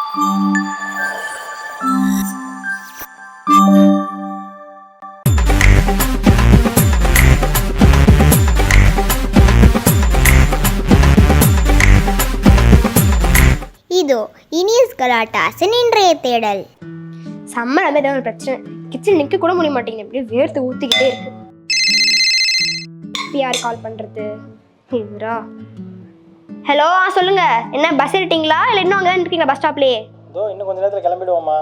இதோ இனியஸ் கலாட்டாஸின் இன்றைய தேடல். சம்மர் வந்து ஏதாவது ஒரு பிரச்சனை, கிச்சன் நிற்க கூட முடிய மாட்டேங்குது, அப்படியே வேர்த்து ஊற்றிக்கிட்டே இருக்கு. யார் கால் பண்ணுறது? இவரா? ஹலோ, சொல்லுங்க. என்ன பஸ் ஏறிட்டீங்களா இல்லை இன்னும் அங்கே தான் இருக்கீங்களா பஸ் ஸ்டாப்லேயே? இதோ இன்னும் கொஞ்சம் நேரத்தில் கிளம்பிடுவோம்மா.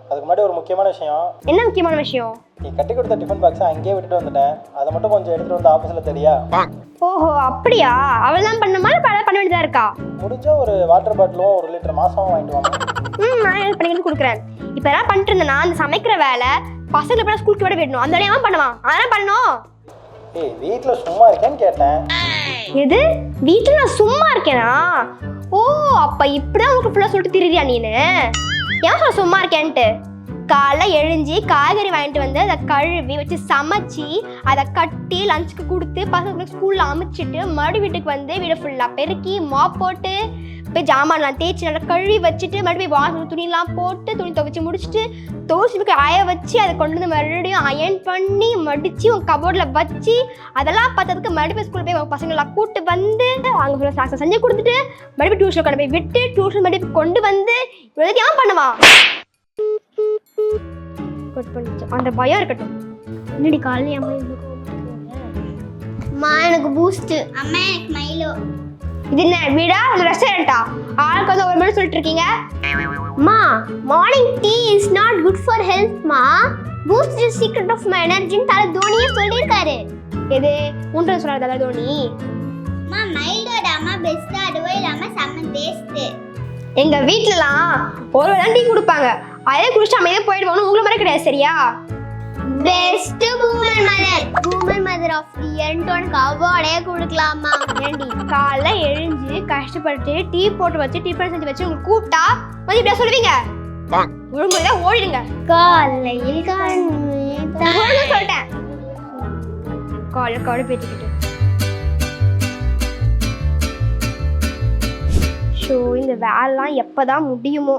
அதுக்கு முன்னாடி ஒரு முக்கியமான விஷயம். என்ன முக்கியமான விஷயம்? நீ கட்டி கொடுத்த டிஃபன் பாக்ஸை அங்கேயே விட்டுட்டு வந்துட்டேன். அதை மட்டும் கொஞ்சம் எடுத்துகிட்டு வந்து ஆஃபீஸில் தெரியா? ஓஹோ, அப்படியா? அவள் தான் பண்ணுமா இல்லை பண்ண வேண்டியதாக இருக்கா? முடிஞ்சால் ஒரு வாட்டர் பாட்டிலும் 1 லிட்டர் மாதமும் வாங்கிட்டு வாங்க. நான் ஹெல்ப் பண்ணிக்கிட்டு கொடுக்குறேன். இப்போ எல்லாம் பண்ணிட்டு இருந்தேன்னா அந்த சமைக்கிற வேலை பசங்களை போய் ஸ்கூலுக்கு விட விடணும். அந்த வேலையெல்லாம் பண்ணுவான், அதெல்லாம் பண்ணணும். ஏய், வீட்டில் சும்மா இருக்கேன்னு கேட்டேன். எது? வீட்டில் நான் சும்மா இருக்கேனா? ஓ, அப்போ இப்படிதான் உங்களுக்கு ஃபுல்லாக சொல்லிட்டு திரியா நீனு? ஏன் சொல்ல சும்மா இருக்கேன்ட்டு? காலைல எழுஞ்சி காய்கறி வாங்கிட்டு வந்து அதை கழுவி வச்சு சமைச்சி அதை கட்டி லஞ்சுக்கு கொடுத்து பசங்களுக்கு ஸ்கூலில் அமைச்சிட்டு மறுபடியும் வீட்டுக்கு வந்து வீடை ஃபுல்லாக பெருக்கி மாப் போட்டு போய் ஜாமான்லாம் தேய்ச்சி நல்லா கழுவி வச்சுட்டு மறுபடியும் வாஷ் துணிலாம் போட்டு துணி துவைச்சி முடிச்சுட்டு தோசைக்கு அய வச்சு அதை கொண்டு வந்து மறுபடியும் அயன் பண்ணி மடித்து உங்கள் கபோர்டில் வச்சு அதெல்லாம் பார்த்ததுக்கு மறுபடியும் ஸ்கூலில் போய் உங்கள் பசங்களாம் கூப்பிட்டு வந்து அங்கே ஃபுல்லாக ஸ்நாக்ஸை செஞ்சு கொடுத்துட்டு மறுபடியும் டியூஷன் கொண்டு போய் விட்டு டியூஷன் மறுபடியும் கொண்டு வந்து இவ்வளோக்கு ஏன் பண்ணுவான்? அந்த பயம் இருக்கட்டும். என்னடி காலையில் அம்மா எனக்கு பூஸ்ட், அம்மா எனக்கு மைலோ. இது என்ன வீடா இல்லை ரெஸ்டாரண்டா? ஆளுக்கு வந்து ஒரு மணி சொல்லிட்டு இருக்கீங்க. அம்மா, morning tea is not good for ஹெல்த்மா. Boost is secret of my எனர்ஜின்னு தலை தோனியே சொல்லியிருக்காரு. எது உன்றை சொல்கிறார் தலை தோனி? அம்மா மைலோட அம்மா பெஸ்ட்டாக அதுவும் இல்லாமல் செம்ம டேஸ்ட்டு. எங்கள் வீட்டிலலாம் ஒரு வேளை டீ கொடுப்பாங்க, அதே குடிச்சிட்டு அமைதியாக போயிடுவாங்க. உங்களை மாதிரி கிடையாது, சரியா? Best boomer mother of the இயர்னு உனக்கு அவார்டே கொடுக்கலாமா? ஏண்டி காலைல எழுஞ்சி கஷ்டப்பட்டு டீ போட்டு வச்சு டிஃபன் செஞ்சு வச்சு உங்களுக்கு கூப்பிட்டா வந்து இப்படியா சொல்லுவீங்க? ஒழுங்குதான் ஓடிடுங்க. காலையில் சொல்லிட்டேன் காலை பேசிக்கிட்டு. ஷோ, இந்த வேலைலாம் எப்போதான் முடியுமோ?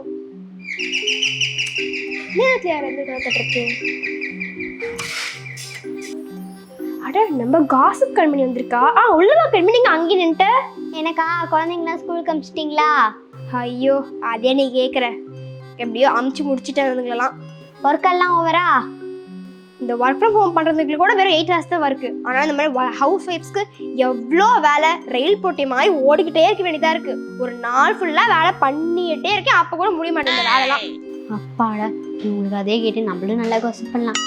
அட, நம்ம காசிப் கண்மணி வந்திருக்கா. உள்ளவா கண்மணி, நீங்க அங்கே நின்ட்டு எனக்கா குழந்தைங்களா ஸ்கூலுக்கு அனுப்பிச்சிட்டிங்களா? ஐயோ, அதே நீ கேட்குற. எப்படியோ அமுச்சு முடிச்சுட்டேன் அதுங்களெல்லாம். ஒர்க்கெல்லாம் ஓவரா? இந்த ஒர்க் ஃப்ரம் ஹோம் பண்ணுறதுக்கு கூட வெறும் 8 hours தான் இருக்குது. ஆனால் இந்த மாதிரி ஹவுஸ் ஒய்ஃப்ஸ்க்கு எவ்வளோ வேலை, ரயில் போட்டி மாதிரி ஓடிக்கிட்டே இருக்க வேண்டியதாக இருக்குது. ஒரு நாள் ஃபுல்லாக வேலை பண்ணிக்கிட்டே இருக்கேன், அப்போ கூட முடிய மாட்டேங்குது வேலைலாம். அப்பாடா, உங்களுக்கு அதே கேட்டு நம்மளும் நல்லா கோசம் பண்ணலாம்.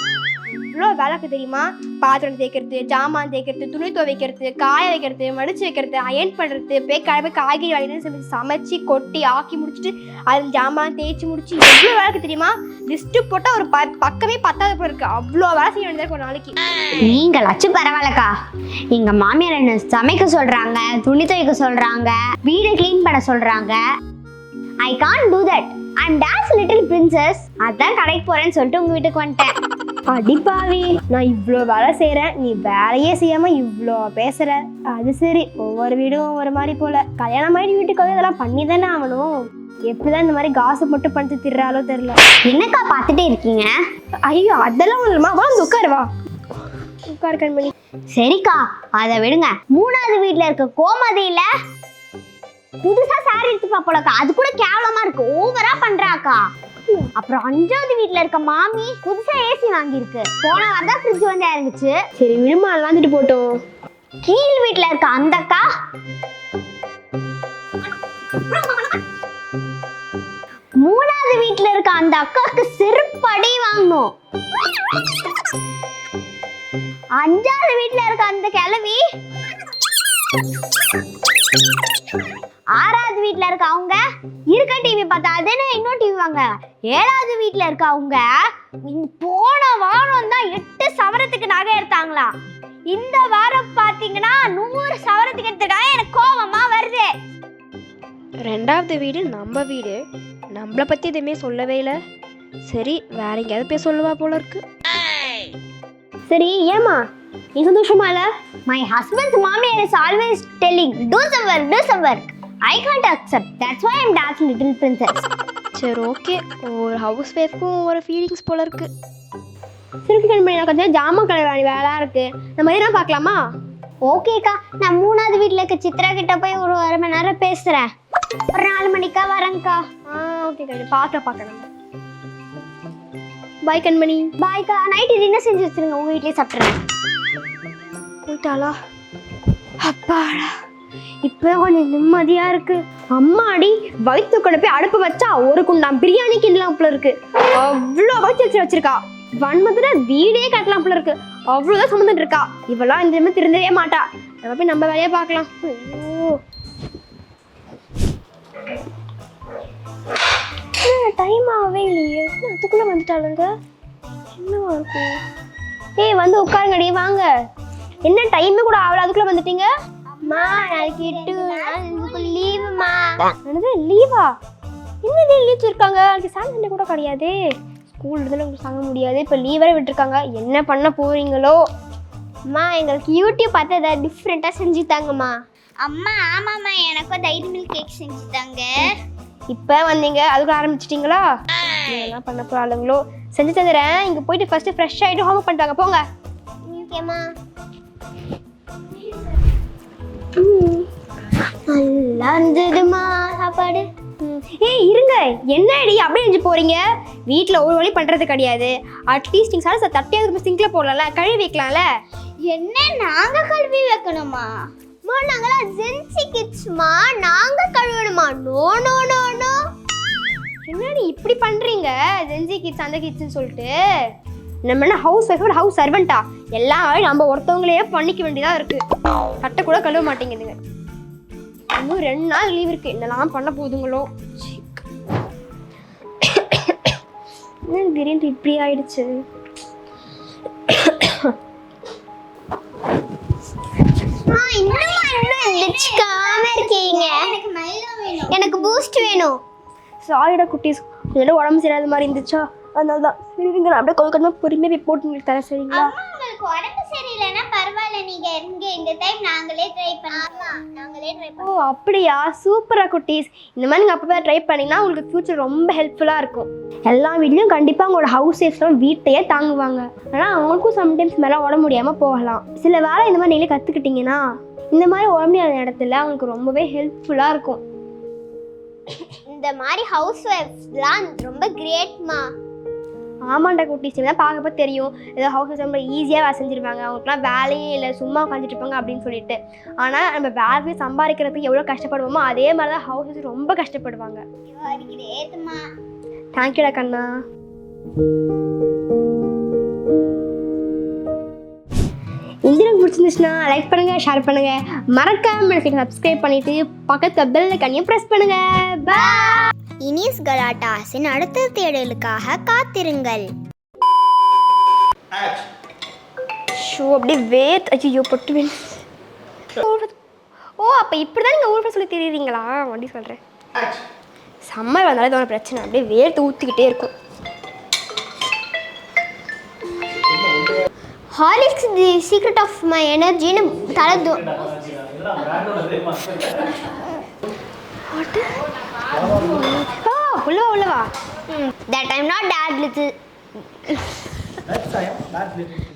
இவ்வளோ வேலைக்கு தெரியுமா? பாத்திரம் தேய்க்கிறது, ஜாமான் தேய்க்கிறது, துணி துவைக்கிறது, காய வைக்கிறது, மடிச்சு வைக்கிறது, அயன் பண்ணுறது, போய் காய்கறி வாங்கிட்டு சமைச்சு கொட்டி ஆக்கி முடிச்சுட்டு அது ஜாமான் தேய்ச்சி முடிச்சு எவ்வளோ வேலைக்கு தெரியுமா? லிஸ்ட்டு போட்டால் ஒரு பக்கமே 10வது போல இருக்குது. அவ்வளோ வேலை செய்ய வேண்டியதாக ஒரு நாளைக்கு. நீங்களாச்சும் பரவாயில்லக்கா. எங்க மாமியார் என்ன சமைக்க சொல்றாங்க, துணி துவைக்க சொல்றாங்க, வீடை கிளீன் பண்ண சொல்றாங்க. I can't do that. I'm Dash little princess. அதான் கடைக்கு போறேன்னு சொல்லிட்டு உங்க வீட்டுக்கு வந்துட்டேன். அடிப்பாவி, நான் இவ்வளோ வேலை செய்கிறேன், நீ வேலையே செய்யாமல் இவ்வளோ பேசுகிற. அது சரி, ஒவ்வொரு வீடும் ஒவ்வொரு மாதிரி போல். கல்யாணம் ஆகிட்டு வீட்டுக்காக இதெல்லாம் பண்ணி தானே ஆகணும். எப்படிதான் இந்த மாதிரி காசு மட்டும் பண்ணிட்டு திர்றாலோ தெரியல. என்னக்கா பார்த்துட்டே இருக்கீங்க? ஐயோ, அதெல்லாம் ஒன்றுமா, வா வந்து உட்காருவா. உட்காரு கண்மணி. சரிக்கா, அதை விடுங்க. 3வது வீட்டில் இருக்க கோமதியில புதுசா சாரி எடுத்துப்பா போலக்கா. அது கூட கேவலமா இருக்கு, ஓவரா பண்றாக்கா. அப்புறம் 5வது வீட்டில் இருக்க மாமி புதுசா ஏசி வாங்கியிருக்கு. போன வாரம் தான் ஃப்ரிட்ஜ் வந்து இறங்குச்சு. சரி விடுமா, விளாண்டுட்டு போட்டோம். கீழ் வீட்டில் இருக்க அந்த அக்கா 3வது வீட்டில் இருக்க அந்த அக்காவுக்கு செருப்படி வாங்கணும். 5வது வீட்டில் இருக்க அந்த கிழவி 6வது வீட்டில் இருக்க அவங்க இருக்க டிவி பார்த்தா அதே இன்னொரு டிவி வாங்க. 7வது வீட்டில் இருக்க அவங்க போன வாரம் தான் 8 சவரத்துக்கு நகை எடுத்தாங்களா. இந்த வாரம் பார்த்தீங்கன்னா 100 சவரத்துக்கு எடுத்துட்டாங்க. எனக்கு கோவமா வருது. 2வது வீடு நம்ம வீடு, நம்மளை பற்றி எதுவுமே சொல்லவே இல்லை. சரி, வேற எங்கேயாவது போய் சொல்லுவா போல இருக்கு. சரி, ஏமா நீ சந்தோஷமா இல்லை? My husband's mommy is always telling, do some work. I can't accept. That's why I'm Dash little princess. சரி ஓகே, ஒரு ஹவுஸ் ஒய்ஃப்க்கும் ஒரு ஃபீலிங்ஸ் போல இருக்கு. சரி ஓகே கண்மணி, எனக்கு கொஞ்சம் ஜாமான் கலர் வேலை இருக்கு, நம்ம எதுனா பார்க்கலாமா? ஓகேக்கா, நான் 3வது வீட்டில் இருக்க சித்ரா கிட்ட போய் ஒரு 1/2 மணி நேரம் பேசுகிறேன். ஒரு 4 மணிக்கா வரேங்க்கா. ஓகே கண்மணி, பார்க்கலாம். பாய் கண்மணி. பாய்க்கா. நைட்டு டின்னர் செஞ்சு வச்சுருங்க, உங்கள் வீட்லேயே சாப்பிட்றேன். போயிட்டாளா? அப்பாடா, இப்போ கொஞ்சம் நிம்மதியாக இருக்கு. அம்மாடி, வயிற்று கொண்டு போய் அடுப்பு வச்சா ஒரு குண்டான் பிரியாணி கிண்டலாம் போல இருக்கு. அவ்வளோ வயிற்று வச்சிருக்கா. வன்மத்துல வீடே கட்டலாம் போல இருக்கு. அவ்வளோதான் சம்மந்துட்டு இருக்கா. இவெல்லாம் இந்த மாதிரி திருந்தவே மாட்டா. நம்ம போய் நம்ம வேலையை பார்க்கலாம். டைம் ஆகவே இல்லையே, அதுக்குள்ள வந்துட்டாளுங்க. என்னவா இருக்கும்? ஏய் வந்து உட்காருங்கடி, வாங்க. என்ன டைமே கூட ஆகல, அதுக்குள்ள வந்துட்டீங்க? அம்மா, நாளைக்கு லீவுமா. என்னது லீவா? என்ன லீவ் இருக்காங்க? அதுக்கு சாட்டர்டே கூட கிடையாது. ஸ்கூல் இதில் உங்களுக்கு சாங்க முடியாது. இப்போ லீவ் வேறு விட்டுருக்காங்க. என்ன பண்ண போறீங்களோ? அம்மா, எங்களுக்கு யூடியூப் பார்த்து ஏதாவது டிஃப்ரெண்ட்டாக செஞ்சு தாங்கம்மா. அம்மா ஆமாம்மா, எனக்கும் டைரி மில்க் கேக் செஞ்சு தாங்க. இப்போ வந்தீங்க, அதுக்குள்ள ஆரம்பிச்சிட்டிங்களா? என்ன பண்ண போகிறாளுங்களோ? செஞ்சு தந்துடுறேன். இங்கே போயிட்டு ஃபர்ஸ்ட் ஃப்ரெஷ் ஆகிட்டு ஹோம்ஒர்க் பண்ணிட்டாங்க, போங்க. ஓகேம்மா. நல்லா இருந்ததுமா சாப்பாடு. ஏய் இருங்க, என்னடி அப்படியே செஞ்சு போறீங்க? வீட்டில் ஒரு வழி பண்ணுறது கிடையாது. அட்லீஸ்ட் நீங்கள் சார் தட்டியாக சிங்கில் போடலாம்ல, கழுவி வைக்கலாம்ல. என்ன நாங்கள் கழுவி வைக்கணுமா? அம்மா, நாங்களாம் ஜென்சி கிட்ஸ்மா, நாங்கள் கழுவணுமா? No no no no. என்னடி இப்படி பண்ணுறீங்க? ஜென்சி கிட்ஸ் அந்த கிட்ஸ்ன்னு சொல்லிட்டு. நம்ம என்ன ஹவுஸ் ஒய்ஃபோட ஹவுஸ் சர்வெண்ட்டா? எல்லா வேலையும் நம்ம ஒருத்தவங்களே பண்ணிக்க வேண்டியதாக இருக்குது. கட்டை கூட கழுவ மாட்டேங்குதுங்க. இன்னும் 2 நாள் லீவ் இருக்குது. என்னெல்லாம் பண்ண போதுங்களோ? என்ன திடீர்னு இப்படி ஆயிடுச்சு? எனக்கு பூஸ்ட் வேணும். சாரிடா குட்டீஸ், கொஞ்சம் உடம்பு சரியாத மாதிரி இருந்துச்சா, அதனால தான். சரிங்க, நான் அப்படியே கொஞ்சம் பொறுமையாக போய் போட்டு உங்களுக்கு தரேன், சரிங்களா? உங்களுக்கு உடம்பு சரியில்லைன்னா பரவாயில்ல, நீங்க இருங்க. இந்த டைம் நாங்களே ட்ரை பண்ணலாம். நாங்களே ட்ரை ஓ அப்படியா, சூப்பரா குட்டீஸ். இந்த மாதிரி நீங்கள் அப்போ ட்ரை பண்ணிங்கன்னா உங்களுக்கு ஃபியூச்சர் ரொம்ப ஹெல்ப்ஃபுல்லாக இருக்கும். எல்லா வீட்லையும் கண்டிப்பாக உங்களோட ஹவுஸ் ஒய்ஃப்ஸ்லாம் வீட்டையே தாங்குவாங்க. ஆனால் அவங்களுக்கும் சம்டைம்ஸ் மேலே உடம்பு முடியாமல் போகலாம். சில வேலை இந்த மாதிரி நீங்களே கற்றுக்கிட்டிங்கன்னா இந்த மாதிரி உடம்பு முடியாத இடத்துல அவங்களுக்கு ரொம்பவே ஹெல்ப்ஃபுல்லாக இருக்கும். இந்த மாதிரி ஹவுஸ் ஒய்ஃப்ஸ்லாம் ரொம்ப கிரேட்மா. ஆமாண்டா குட்டீஸ், தான் பார்க்கப்போ தெரியும் ஏதோ ஹவுஸ் ஒய்ஃப் ரொம்ப ஈஸியாக வேலை செஞ்சுருப்பாங்க, அவங்களுக்குலாம் வேலையே இல்லை, சும்மா உட்காந்துட்டு இருப்பாங்க அப்படின்னு சொல்லிட்டு. ஆனால் நம்ம வேலையை சம்பாதிக்கிறதுக்கு எவ்வளோ கஷ்டப்படுவோமோ அதே மாதிரி தான் ஹவுஸ் ஒய்ஃப் ரொம்ப கஷ்டப்படுவாங்க. தேங்க்யூடா கண்ணா. இந்த வீடியோ பிடிச்சிருந்துச்சுன்னா லைக் பண்ணுங்க, ஷேர் பண்ணுங்க, மறக்காம சப்ஸ்கிரைப் பண்ணிட்டு பக்கத்து பெல் ஐகானையும் பிரஸ் பண்ணுங்க. பாய். இனிஸ் கலாட்டாஸின் அடுத்த தேடலுக்காக காத்திருங்கள். ஷோ அப்படியே வேத். ஐயோ பொட்டு. ஓ அப்போ இப்படி தான் நீங்கள் ஊர் சொல்லி தெரியுறீங்களா? அப்படி சொல்கிறேன். சம்மர் வந்தாலே இதோட பிரச்சனை, அப்படியே வேர்த்து ஊற்றிக்கிட்டே இருக்கும். Horlicks the secret of my எனர்ஜின்னு தலை உள்ளவா that I'm not that little. Next time, that little.